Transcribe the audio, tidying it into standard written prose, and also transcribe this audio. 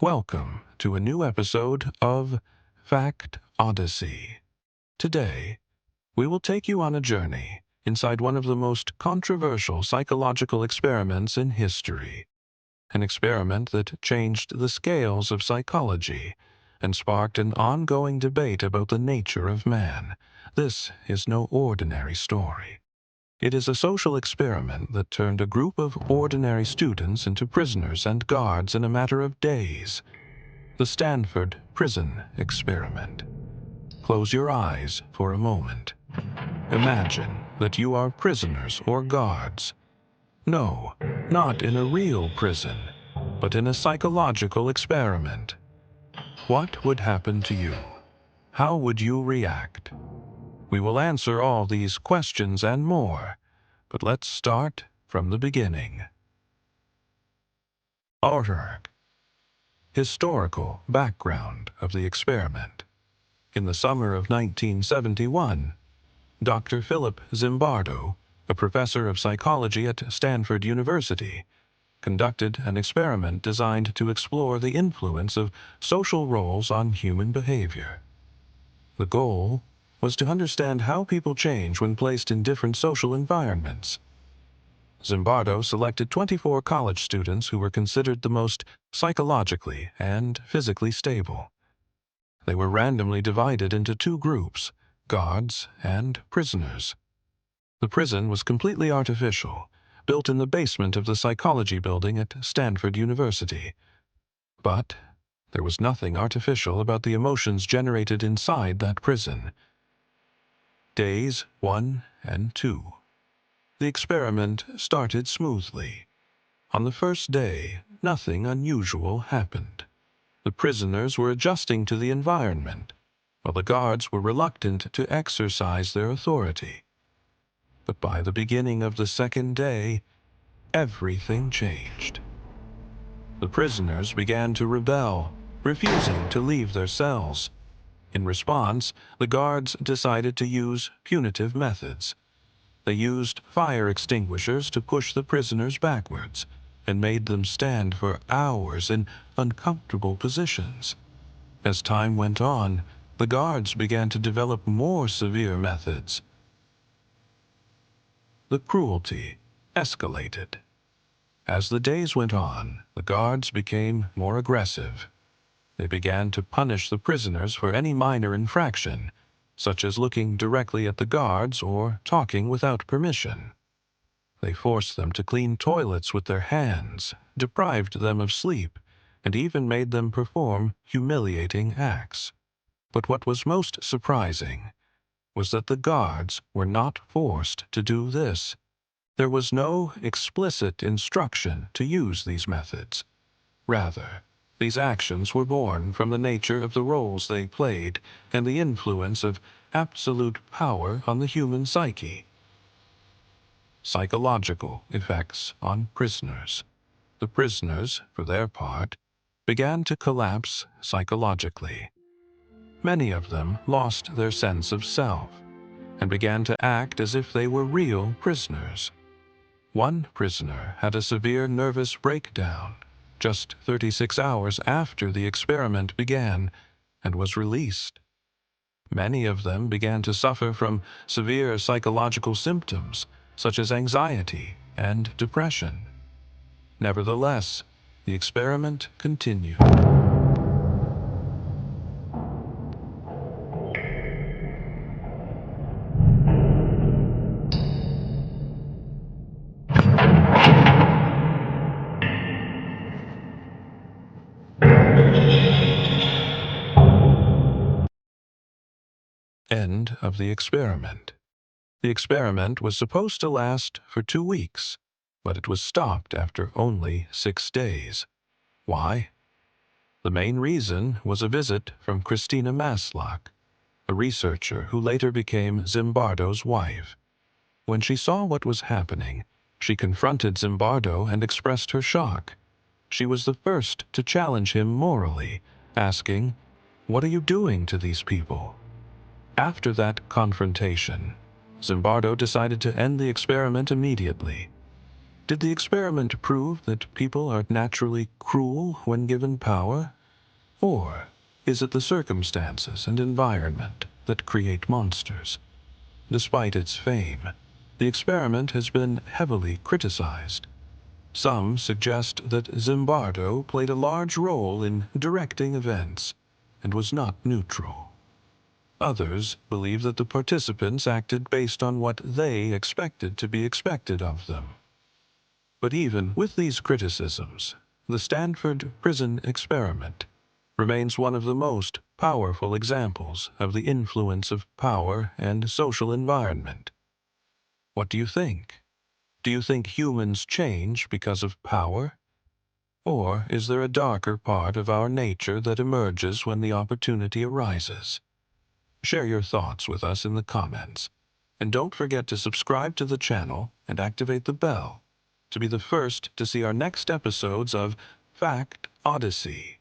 Welcome to a new episode of Fact Odyssey. Today, we will take you on a journey inside one of the most controversial psychological experiments in history. An experiment that changed the scales of psychology and sparked an ongoing debate about the nature of man. This is no ordinary story. It is a social experiment that turned a group of ordinary students into prisoners and guards in a matter of days. The Stanford Prison Experiment. Close your eyes for a moment. Imagine that you are prisoners or guards. No, not in a real prison, but in a psychological experiment. What would happen to you? How would you react? We will answer all these questions and more, but let's start from the beginning. Order. Historical background of the experiment. In the summer of 1971, Dr. Philip Zimbardo, a professor of psychology at Stanford University, conducted an experiment designed to explore the influence of social roles on human behavior. The goal was to understand how people change when placed in different social environments. Zimbardo selected 24 college students who were considered the most psychologically and physically stable. They were randomly divided into two groups, guards and prisoners. The prison was completely artificial, built in the basement of the psychology building at Stanford University. But there was nothing artificial about the emotions generated inside that prison. Days 1 and 2. The experiment started smoothly. On the first day, nothing unusual happened. The prisoners were adjusting to the environment, while the guards were reluctant to exercise their authority. But by the beginning of the second day, everything changed. The prisoners began to rebel, refusing to leave their cells. In response, the guards decided to use punitive methods. They used fire extinguishers to push the prisoners backwards and made them stand for hours in uncomfortable positions. As time went on, the guards began to develop more severe methods. The cruelty escalated. As the days went on, the guards became more aggressive. They began to punish the prisoners for any minor infraction, such as looking directly at the guards or talking without permission. They forced them to clean toilets with their hands, deprived them of sleep, and even made them perform humiliating acts. But what was most surprising was that the guards were not forced to do this. There was no explicit instruction to use these methods. Rather, these actions were born from the nature of the roles they played and the influence of absolute power on the human psyche. Psychological effects on prisoners. The prisoners, for their part, began to collapse psychologically. Many of them lost their sense of self and began to act as if they were real prisoners. One prisoner had a severe nervous breakdown just 36 hours after the experiment began and was released. Many of them began to suffer from severe psychological symptoms such as anxiety and depression. Nevertheless, the experiment continued. End of the experiment. The experiment was supposed to last for 2 weeks, but it was stopped after only 6 days. Why? The main reason was a visit from Christina Maslach, a researcher who later became Zimbardo's wife. When she saw what was happening, she confronted Zimbardo and expressed her shock. She was the first to challenge him morally, asking, "What are you doing to these people?" After that confrontation, Zimbardo decided to end the experiment immediately. Did the experiment prove that people are naturally cruel when given power, Or is it the circumstances and environment that create monsters? Despite its fame, the experiment has been heavily criticized. Some suggest that Zimbardo played a large role in directing events and was not neutral. Others believe that the participants acted based on what they expected to be expected of them. But even with these criticisms, the Stanford Prison Experiment remains one of the most powerful examples of the influence of power and social environment. What do you think? Do you think humans change because of power? Or is there a darker part of our nature that emerges when the opportunity arises? Share your thoughts with us in the comments. And don't forget to subscribe to the channel and activate the bell to be the first to see our next episodes of Fact Odyssey.